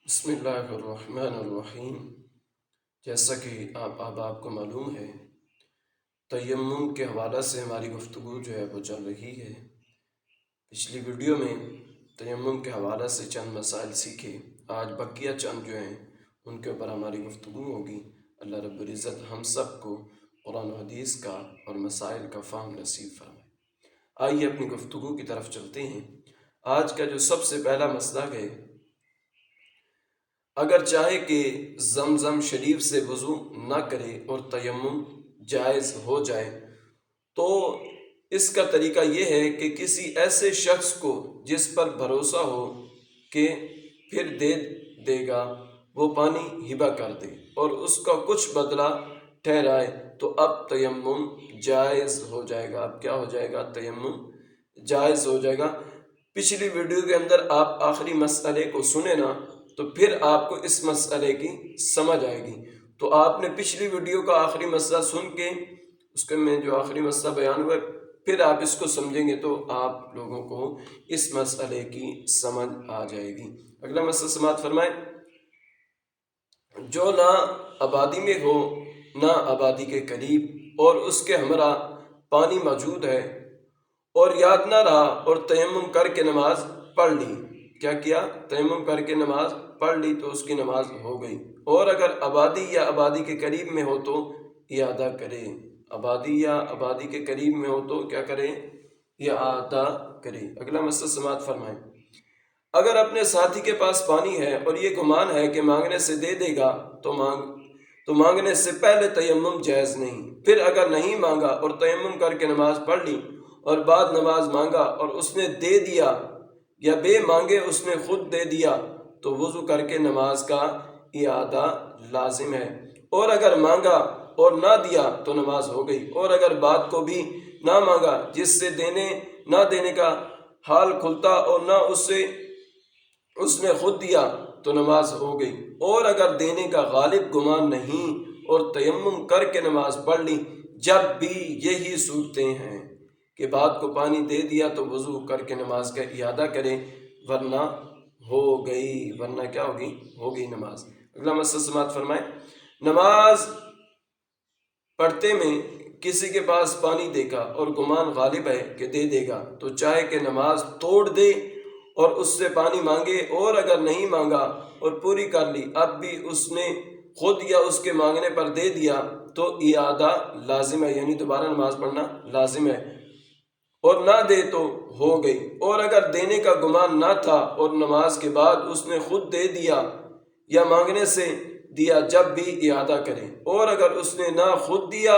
بسم اللہ الرحمن الرحیم۔ جیسا کہ آپ کو معلوم ہے، تیمم کے حوالہ سے ہماری گفتگو جو ہے وہ چل رہی ہے۔ پچھلی ویڈیو میں تیمم کے حوالہ سے چند مسائل سیکھے، آج بقیہ چند جو ہیں ان کے اوپر ہماری گفتگو ہوگی۔ اللہ رب العزت ہم سب کو قرآن و حدیث کا اور مسائل کا فہم نصیب فرمائے۔ آئیے اپنی گفتگو کی طرف چلتے ہیں۔ آج کا جو سب سے پہلا مسئلہ ہے، اگر چاہے کہ زمزم شریف سے وضو نہ کرے اور تیمم جائز ہو جائے تو اس کا طریقہ یہ ہے کہ کسی ایسے شخص کو جس پر بھروسہ ہو کہ پھر دے گا وہ پانی ہبہ کر دے اور اس کا کچھ بدلہ ٹھہرائے تو اب تیمم جائز ہو جائے گا۔ اب کیا ہو جائے گا؟ تیمم جائز ہو جائے گا۔ پچھلی ویڈیو کے اندر آپ آخری مسئلے کو سنیں نا تو پھر آپ کو اس مسئلے کی سمجھ آئے گی۔ تو آپ نے پچھلی ویڈیو کا آخری مسئلہ سن کے اس کے میں جو آخری مسئلہ بیان ہوا پھر آپ اس کو سمجھیں گے تو آپ لوگوں کو اس مسئلے کی سمجھ آ جائے گی۔ اگلا مسئلہ سماعت فرمائیں۔ جو نہ آبادی میں ہو نہ آبادی کے قریب اور اس کے ہمراہ پانی موجود ہے اور یاد نہ رہا اور تیمم کر کے نماز پڑھ لی۔ کیا کیا؟ تیمم کر کے نماز پڑھ لی تو اس کی نماز ہو گئی۔ اور اگر آبادی یا آبادی کے قریب میں ہو تو اعادہ کرے۔ آبادی یا آبادی کے قریب میں ہو تو کیا کرے؟ اعادہ کرے۔ اگلا مسئلہ سماعت فرمائیں۔ اگر اپنے ساتھی کے پاس پانی ہے اور یہ گمان ہے کہ مانگنے سے دے دے گا تو مانگنے سے پہلے تیمم جائز نہیں۔ پھر اگر نہیں مانگا اور تیمم کر کے نماز پڑھ لی اور بعد نماز مانگا اور اس نے دے دیا یا بے مانگے اس نے خود دے دیا تو وضو کر کے نماز کا اعادہ لازم ہے۔ اور اگر مانگا اور نہ دیا تو نماز ہو گئی۔ اور اگر بات کو بھی نہ مانگا جس سے دینے نہ دینے کا حال کھلتا اور نہ اس نے خود دیا تو نماز ہو گئی۔ اور اگر دینے کا غالب گمان نہیں اور تیمم کر کے نماز پڑھ لی، جب بھی یہی صورتیں ہیں کہ بات کو پانی دے دیا تو وضو کر کے نماز کا اعادہ کرے ورنہ ہو گئی۔ ورنہ کیا ہوگی؟ ہو گئی نماز۔ اگلا مسئلہ سماعت فرمائیں۔ نماز پڑھتے میں کسی کے پاس پانی دیکھا اور گمان غالب ہے کہ دے دے گا تو چاہے کہ نماز توڑ دے اور اس سے پانی مانگے، اور اگر نہیں مانگا اور پوری کر لی اب بھی اس نے خود یا اس کے مانگنے پر دے دیا تو اعادہ لازم ہے، یعنی دوبارہ نماز پڑھنا لازم ہے۔ اور نہ دے تو ہو گئی۔ اور اگر دینے کا گمان نہ تھا اور نماز کے بعد اس نے خود دے دیا یا مانگنے سے دیا، جب بھی اعادہ کرے۔ اور اگر اس نے نہ خود دیا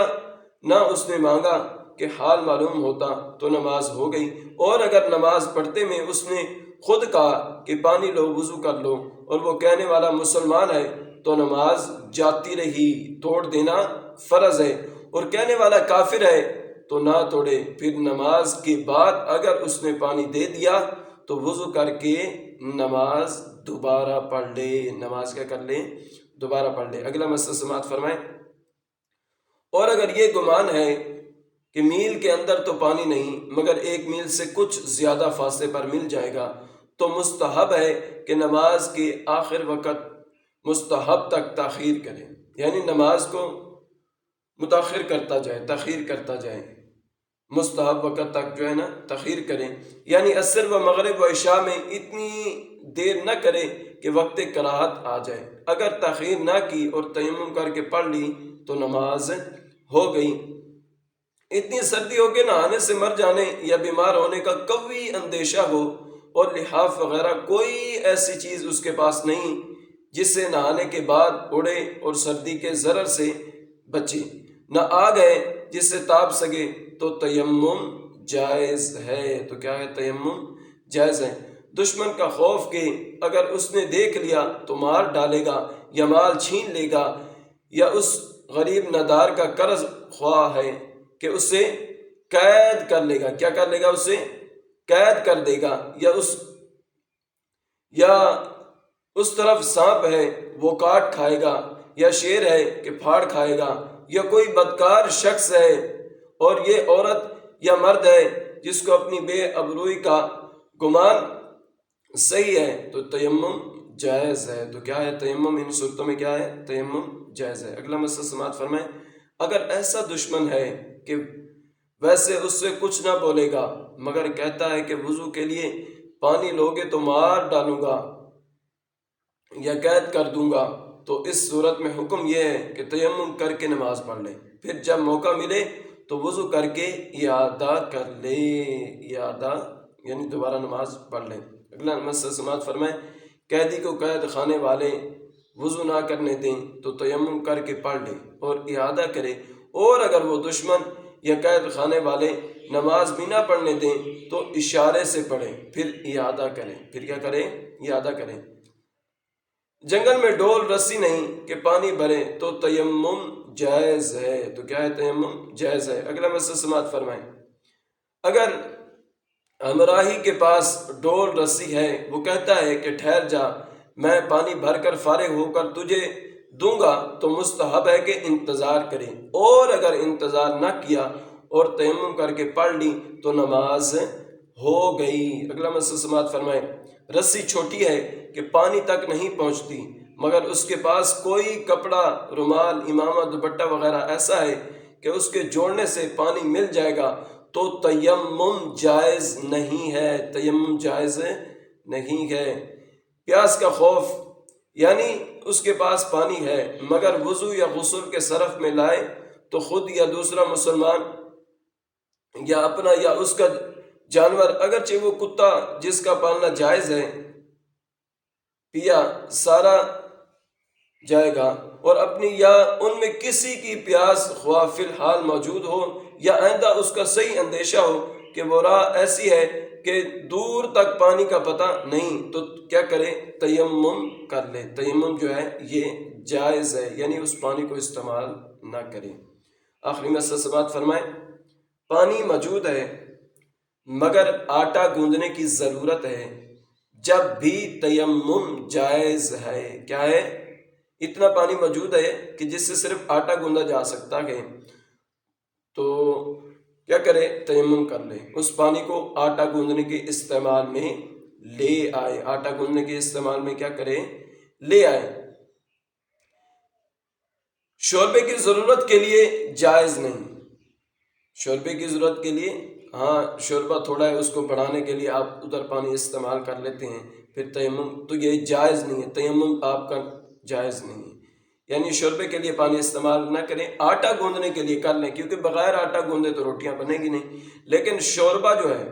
نہ اس نے مانگا کہ حال معلوم ہوتا تو نماز ہو گئی۔ اور اگر نماز پڑھتے میں اس نے خود کہا کہ پانی لو وضو کر لو اور وہ کہنے والا مسلمان ہے تو نماز جاتی رہی، توڑ دینا فرض ہے۔ اور کہنے والا کافر ہے تو نہ توڑے۔ پھر نماز کے بعد اگر اس نے پانی دے دیا تو وضو کر کے نماز دوبارہ پڑھ لے۔ نماز کیا کر لے؟ دوبارہ پڑھ لے۔ اگلا مسئلہ سماعت فرمائیں۔ اور اگر یہ گمان ہے کہ میل کے اندر تو پانی نہیں مگر 1 میل سے کچھ زیادہ فاصلے پر مل جائے گا تو مستحب ہے کہ نماز کے آخر وقت مستحب تک تاخیر کرے، یعنی نماز کو متاخر کرتا جائے، تاخیر کرتا جائے، مستحب وقت تک جو ہے نا تاخیر کریں، یعنی عصر و مغرب و عشاء میں اتنی دیر نہ کرے کہ وقت کراہت آ جائے۔ اگر تاخیر نہ کی اور تیمم کر کے پڑھ لی تو نماز ہو گئی۔ اتنی سردی ہو کہ نہانے سے مر جانے یا بیمار ہونے کا قوی اندیشہ ہو اور لحاف وغیرہ کوئی ایسی چیز اس کے پاس نہیں جس سے نہانے کے بعد اڑے اور سردی کے ضرر سے بچے، نہ آ گئے جس سے تاپ سکے تو تیمم جائز ہے۔ تو کیا ہے؟ تیمم جائز ہے۔ دشمن کا خوف کہ اگر اس نے دیکھ لیا تو مار ڈالے گا یا مال چھین لے گا، یا اس غریب ندار کا قرض خواہ ہے کہ اسے قید کر لے گا۔ کیا کر لے گا؟ اسے قید کر دے گا، یا اس طرف سانپ ہے وہ کاٹ کھائے گا، یا شیر ہے کہ پھاڑ کھائے گا، یا کوئی بدکار شخص ہے اور یہ عورت یا مرد ہے جس کو اپنی بے ابروئی کا گمان صحیح ہے تو تیمم جائز ہے۔ تو کیا ہے تیمم؟ ان صورتوں میں کیا ہے؟ تیمم جائز ہے۔ اگلا مسئلہ سماعت فرمائیں، اگر ایسا دشمن ہے کہ ویسے اس سے کچھ نہ بولے گا مگر کہتا ہے کہ وضو کے لیے پانی لوگے تو مار ڈالوں گا یا قید کر دوں گا، تو اس صورت میں حکم یہ ہے کہ تیمم کر کے نماز پڑھ لے، پھر جب موقع ملے تو وضو کر کے اعادہ کر لے، اعادہ یعنی دوبارہ نماز پڑھ لے۔ اگلا مسئلہ سماعت فرمائیں، قیدی کو قید خانے والے وضو نہ کرنے دیں تو تیمم کر کے پڑھ لے اور اعادہ کرے، اور اگر وہ دشمن یا قید خانے والے نماز بھی نہ پڑھنے دیں تو اشارے سے پڑھے، پھر اعادہ کریں۔ پھر کیا کریں؟ اعادہ کریں۔ جنگل میں ڈول رسی نہیں کہ پانی بھرے تو تیمم جائز ہے۔ تو کیا ہے؟ تیمم جائز ہے۔ اگلا مسئلہ سماعت فرمائیں، اگر ہمراہی کے پاس ڈول رسی ہے، وہ کہتا ہے کہ ٹھہر جا، میں پانی بھر کر فارغ ہو کر تجھے دوں گا، تو مستحب ہے کہ انتظار کرے، اور اگر انتظار نہ کیا اور تیمم کر کے پڑھ لی تو نماز ہو گئی۔ اگلا مسئلہ سماعت فرمائیں، رسی چھوٹی ہے کہ پانی تک نہیں پہنچتی مگر اس کے پاس کوئی کپڑا، رومال، امامہ، دوپٹہ وغیرہ ایسا ہے کہ اس کے جوڑنے سے پانی مل جائے گا، تو تیمم جائز نہیں ہے، تیمم جائز نہیں ہے۔ پیاس کا خوف، یعنی اس کے پاس پانی ہے مگر وضو یا غسل کے صرف میں لائے تو خود یا دوسرا مسلمان یا اپنا یا اس کا جانور، اگرچہ وہ کتا جس کا پالنا جائز ہے، پیا سارا جائے گا، اور اپنی یا ان میں کسی کی پیاس خواہ فی الحال موجود ہو یا آئندہ اس کا صحیح اندیشہ ہو کہ وہ راہ ایسی ہے کہ دور تک پانی کا پتہ نہیں، تو کیا کرے؟ تیمم کر لے۔ تیمم جو ہے یہ جائز ہے، یعنی اس پانی کو استعمال نہ کرے۔ آخری مسئلہ سماعت فرمائیں، پانی موجود ہے مگر آٹا گوندنے کی ضرورت ہے، جب بھی تیمم جائز ہے۔ کیا ہے؟ اتنا پانی موجود ہے کہ جس سے صرف آٹا گوندا جا سکتا ہے، تو کیا کرے؟ تیمم کر لے، اس پانی کو آٹا گوندنے کے استعمال میں لے آئے، آٹا گوندنے کے استعمال میں کیا کرے؟ لے آئے۔ شوربے کی ضرورت کے لیے جائز نہیں، شوربے کی ضرورت کے لیے، ہاں شوربہ تھوڑا ہے، اس کو بڑھانے کے لیے آپ ادھر پانی استعمال کر لیتے ہیں، پھر تیمم، تو یہ جائز نہیں ہے، تیمم آپ کا جائز نہیں ہے، یعنی شوربے کے لیے پانی استعمال نہ کریں، آٹا گوندنے کے لیے کر لیں، کیونکہ بغیر آٹا گوندے تو روٹیاں بنے گی نہیں، لیکن شوربہ جو ہے